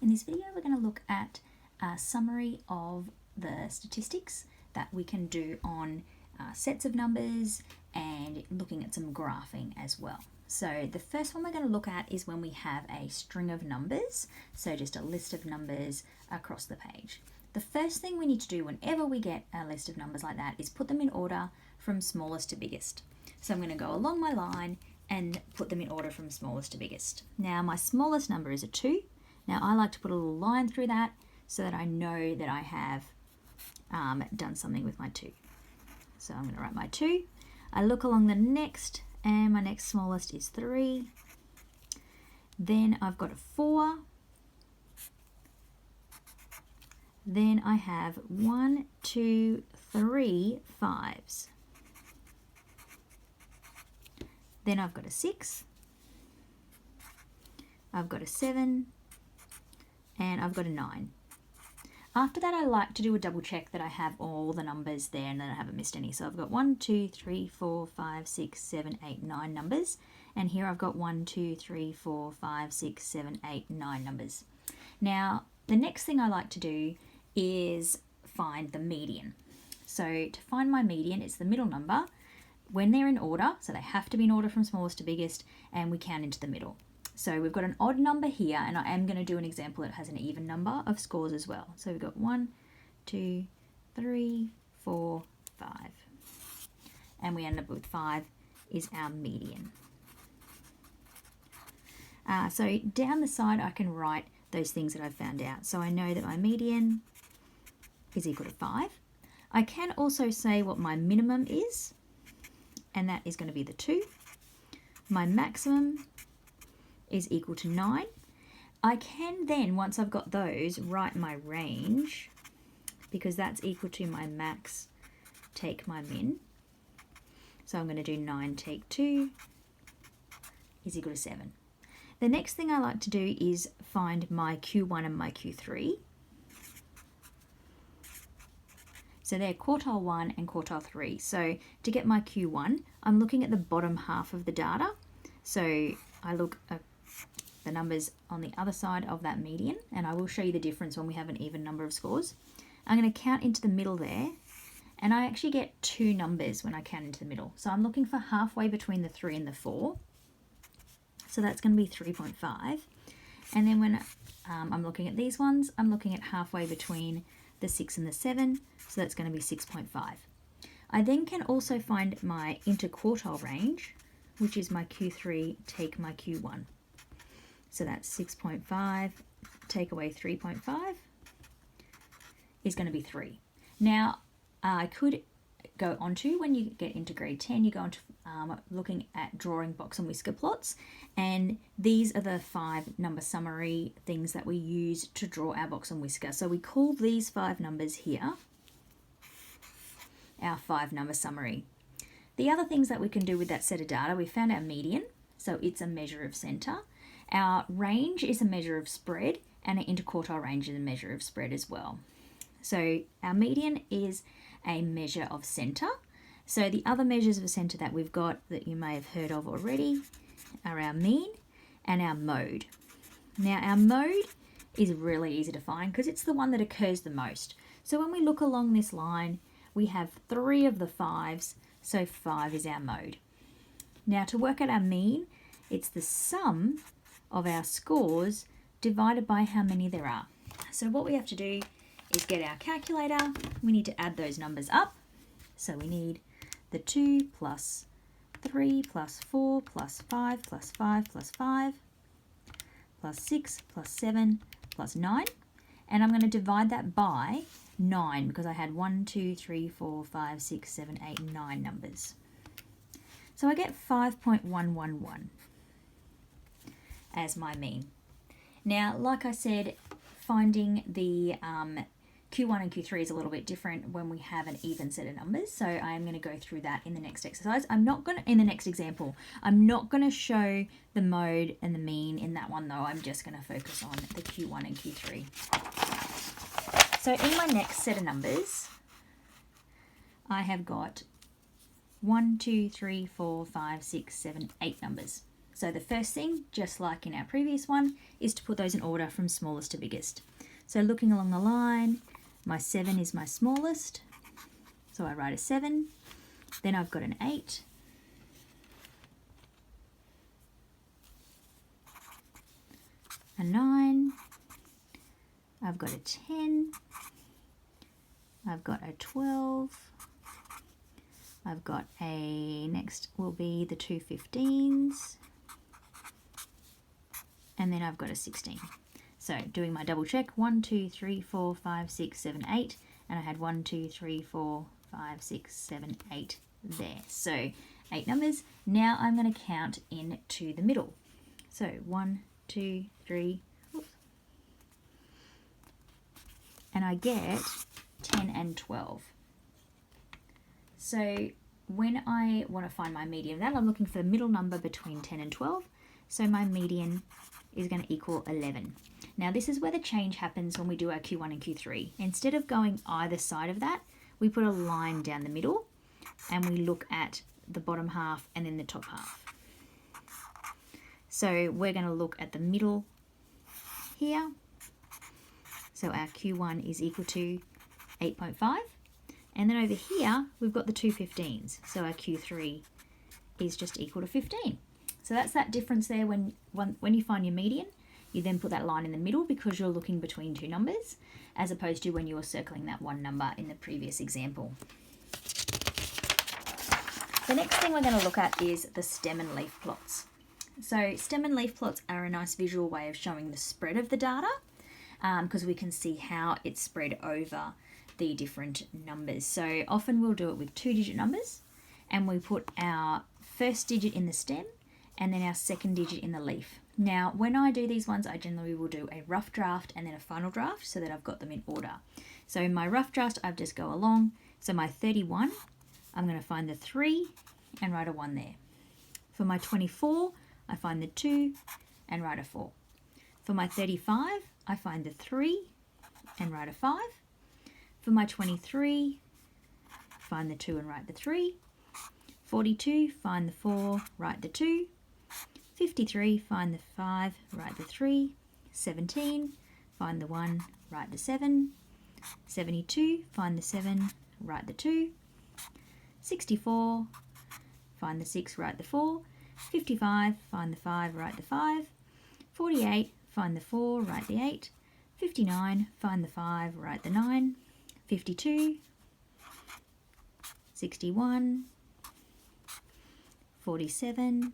In this video, we're going to look at a summary of the statistics that we can do on sets of numbers and looking at some graphing as well. So the first one we're going to look at is when we have a string of numbers, so just a list of numbers across the page. The first thing we need to do whenever we get a list of numbers like that is put them in order from smallest to biggest. So I'm going to go along my line and put them in order from smallest to biggest. Now my smallest number is a 2. Now I like to put a little line through that so that I know that I have done something with my 2. So I'm going to write my 2. I look along the next, and my next smallest is 3. Then I've got a 4. Then I have 1, 2, 3 5s. Then I've got a 6. I've got a 7. And I've got a 9. After that, I like to do a double check that I have all the numbers there and that I haven't missed any. So I've got 1, 2, 3, 4, 5, 6, 7, 8, 9 numbers. And here I've got 1, 2, 3, 4, 5, 6, 7, 8, 9 numbers. Now, the next thing I like to do is find the median. So to find my median, it's the middle number when they're in order. So they have to be in order from smallest to biggest, and we count into the middle. So we've got an odd number here, and I am going to do an example that has an even number of scores as well. So we've got 1, 2, 3, 4, 5. And we end up with 5 is our median. So down the side, I can write those things that I've found out. So I know that my median is equal to 5. I can also say what my minimum is, and that is going to be the 2. My maximum is equal to 9. I can then, once I've got those, write my range, because that's equal to my max take my min. So I'm going to do 9 take 2 is equal to 7. The next thing I like to do is find my Q1 and my Q3. So they're quartile 1 and quartile 3. So to get my Q1, I'm looking at the bottom half of the data. So I look at the numbers on the other side of that median, and I will show you the difference when we have an even number of scores. I'm going to count into the middle there, and I actually get 2 numbers when I count into the middle. So I'm looking for halfway between the 3 and the 4. So that's going to be 3.5. And then when I'm looking at these ones, I'm looking at halfway between the 6 and the 7. So that's going to be 6.5. I then can also find my interquartile range, which is my Q3 take my Q1. So that's 6.5 take away 3.5 is going to be 3. Now, I could go on to, when you get into grade 10, you go on to looking at drawing box and whisker plots. And these are the 5 number summary things that we use to draw our box and whisker. So we call these 5 numbers here our 5 number summary. The other things that we can do with that set of data, we found our median, so it's a measure of centre. Our range is a measure of spread, and our interquartile range is a measure of spread as well. So our median is a measure of centre. So the other measures of centre that we've got that you may have heard of already are our mean and our mode. Now our mode is really easy to find because it's the one that occurs the most. So when we look along this line, we have 3 of the 5s, so 5 is our mode. Now to work out our mean, it's the sum of our scores divided by how many there are. So what we have to do is get our calculator. We need to add those numbers up. So we need the 2 plus 3 plus 4 plus 5 plus 5 plus 5 plus 6 plus 7 plus 9. And I'm going to divide that by 9 because I had 1, 2, 3, 4, 5, 6, 7, 8, 9 numbers. So I get 5.111 as my mean. Now, like I said, finding the Q1 and Q3 is a little bit different when we have an even set of numbers. So I am going to go through that in the next exercise. In the next example, I'm not going to show the mode and the mean in that one though. I'm just going to focus on the Q1 and Q3. So in my next set of numbers, I have got 1, 2, 3, 4, 5, 6, 7, 8 numbers. So the first thing, just like in our previous one, is to put those in order from smallest to biggest. So looking along the line, my 7 is my smallest, so I write a 7. Then I've got an 8, a 9, I've got a 10, I've got a 12, I've got a, next will be the 2 15s, and then I've got a 16. So doing my double check, 1, 2, 3, 4, 5, 6, 7, 8, and I had 1, 2, 3, 4, 5, 6, 7, 8 there. So 8 numbers. Now I'm going to count into the middle. So 1, 2, 3, whoops, and I get 10 and 12. So when I want to find my median, that I'm looking for the middle number between 10 and 12. So my median is going to equal 11. Now this is where the change happens when we do our Q1 and Q3. Instead of going either side of that, we put a line down the middle and we look at the bottom half and then the top half. So we're going to look at the middle here. So our Q1 is equal to 8.5. And then over here, we've got the 2 15s. So our Q3 is just equal to 15. So that's that difference there. When you find your median, you then put that line in the middle because you're looking between two numbers, as opposed to when you were circling that one number in the previous example. The next thing we're going to look at is the stem and leaf plots. So stem and leaf plots are a nice visual way of showing the spread of the data, because we can see how it's spread over the different numbers. So often we'll do it with 2-digit numbers, and we put our first digit in the stem and then our second digit in the leaf. Now, when I do these ones, I generally will do a rough draft and then a final draft so that I've got them in order. So in my rough draft, I just go along. So my 31, I'm going to find the 3 and write a 1 there. For my 24, I find the 2 and write a 4. For my 35, I find the 3 and write a 5. For my 23, find the 2 and write the 3. 42, find the 4, write the 2. 53, find the 5, write the 3. 17, find the 1, write the 7. 72, find the 7, write the 2. 64, find the 6, write the 4. 55, find the 5, write the 5. 48, find the 4, write the 8. 59, find the 5, write the 9. 52, 61, 47,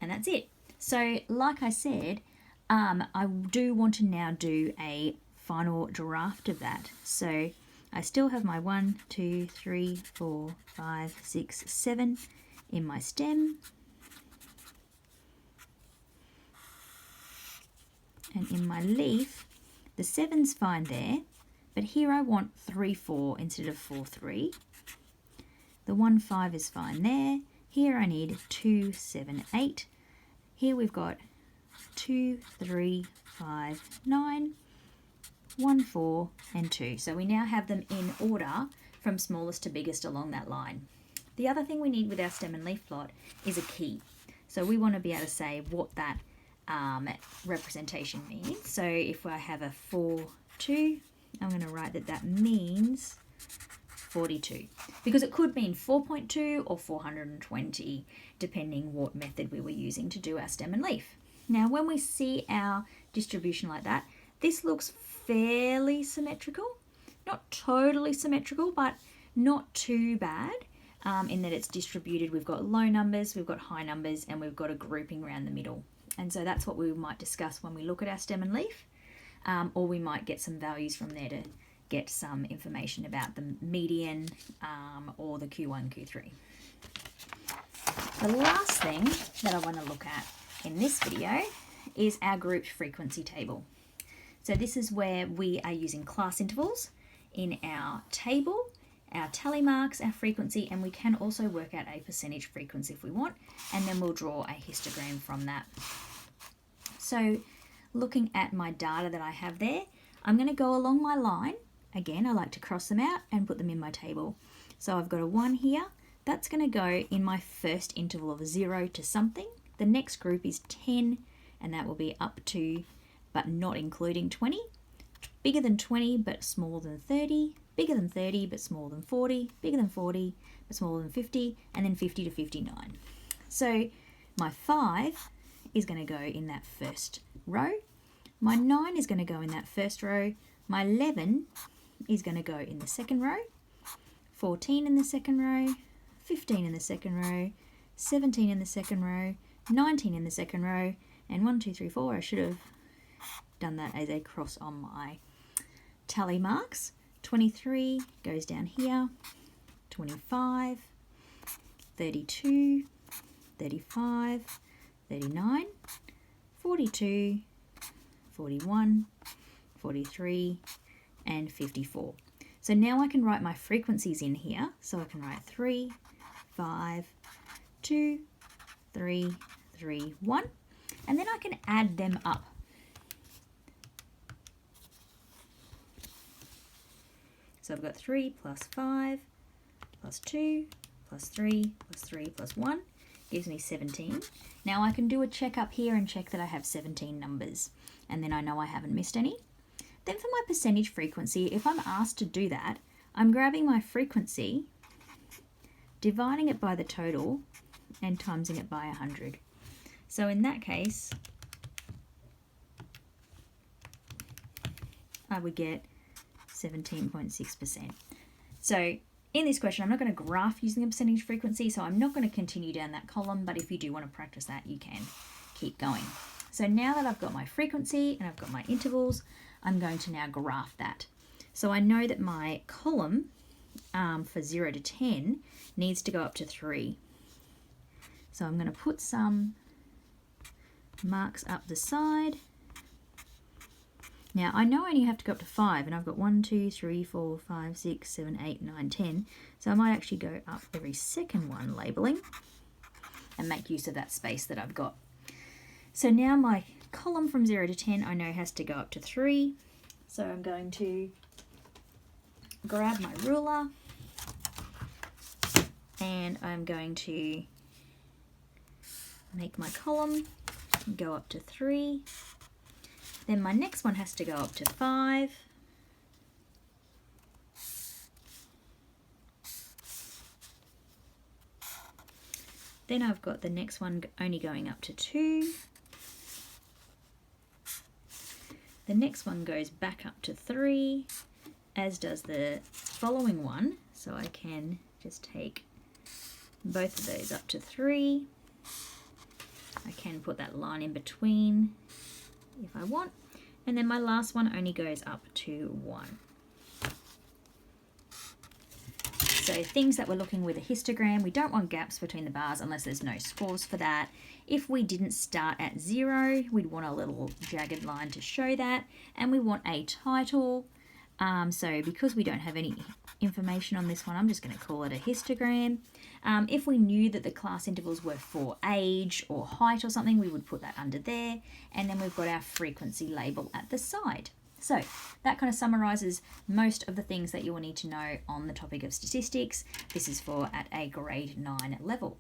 and that's it. So like I said, I do want to now do a final draft of that. So I still have my 1, 2, 3, 4, 5, 6, 7 in my stem. And in my leaf, the 7's fine there, but here I want 3, 4 instead of 4, 3. The 1, 5 is fine there. Here I need 2, 7, 8. Here we've got 2, 3, 5, 9, 1, 4, and 2. So we now have them in order from smallest to biggest along that line. The other thing we need with our stem and leaf plot is a key. So we want to be able to say what that representation means. So if I have a 4, 2, I'm going to write that that means 42, because it could mean 4.2 or 420, depending what method we were using to do our stem and leaf. Now, when we see our distribution like that, this looks fairly symmetrical. Not totally symmetrical, but not too bad in that it's distributed. We've got low numbers, we've got high numbers, and we've got a grouping around the middle. And so that's what we might discuss when we look at our stem and leaf, or we might get some values from there to get some information about the median or the Q1, Q3. The last thing that I want to look at in this video is our grouped frequency table. So this is where we are using class intervals in our table, our tally marks, our frequency, and we can also work out a percentage frequency if we want, and then we'll draw a histogram from that. So looking at my data that I have there, I'm going to go along my line. Again, I like to cross them out and put them in my table. So I've got a 1 here. That's going to go in my first interval of 0 to something. The next group is 10, and that will be up to, but not including 20. Bigger than 20, but smaller than 30. Bigger than 30, but smaller than 40. Bigger than 40, but smaller than 50. And then 50 to 59. So my 5 is going to go in that first row. My 9 is going to go in that first row. My 11 is going to go in the second row. 14 in the second row. 15 in the second row. 17 in the second row. 19 in the second row. And 1, 2, 3, 4. I should have done that as a cross on my tally marks. 23 goes down here. 25. 32. 35. 39. 42. 41. 43. And 54. So now I can write my frequencies in here. So I can write 3, 5, 2, 3, 3, 1. And then I can add them up. So I've got 3 plus 5 plus 2 plus 3 plus 3 plus 1 gives me 17. Now I can do a check up here and check that I have 17 numbers. And then I know I haven't missed any. Then for my percentage frequency, if I'm asked to do that, I'm grabbing my frequency, dividing it by the total, and timesing it by 100. So in that case, I would get 17.6%. So in this question, I'm not going to graph using a percentage frequency, so I'm not going to continue down that column, but if you do want to practice that, you can keep going. So now that I've got my frequency and I've got my intervals, I'm going to now graph that. So I know that my column for 0 to 10 needs to go up to 3. So I'm going to put some marks up the side. Now I know I only have to go up to 5, and I've got 1, 2, 3, 4, 5, 6, 7, 8, 9, 10. So I might actually go up every second one labeling and make use of that space that I've got. So now my column from 0 to 10 I know has to go up to 3. So I'm going to grab my ruler and I'm going to make my column go up to 3. Then my next one has to go up to 5. Then I've got the next one only going up to 2. The next one goes back up to 3, as does the following one. So I can just take both of those up to 3. I can put that line in between if I want. And then my last one only goes up to 1. So things that we're looking with a histogram, we don't want gaps between the bars unless there's no scores for that. If we didn't start at 0, we'd want a little jagged line to show that. And we want a title. So because we don't have any information on this one, I'm just going to call it a histogram. If we knew that the class intervals were for age or height or something, we would put that under there. And then we've got our frequency label at the side. So that kind of summarizes most of the things that you will need to know on the topic of statistics. This is for at a grade 9 level.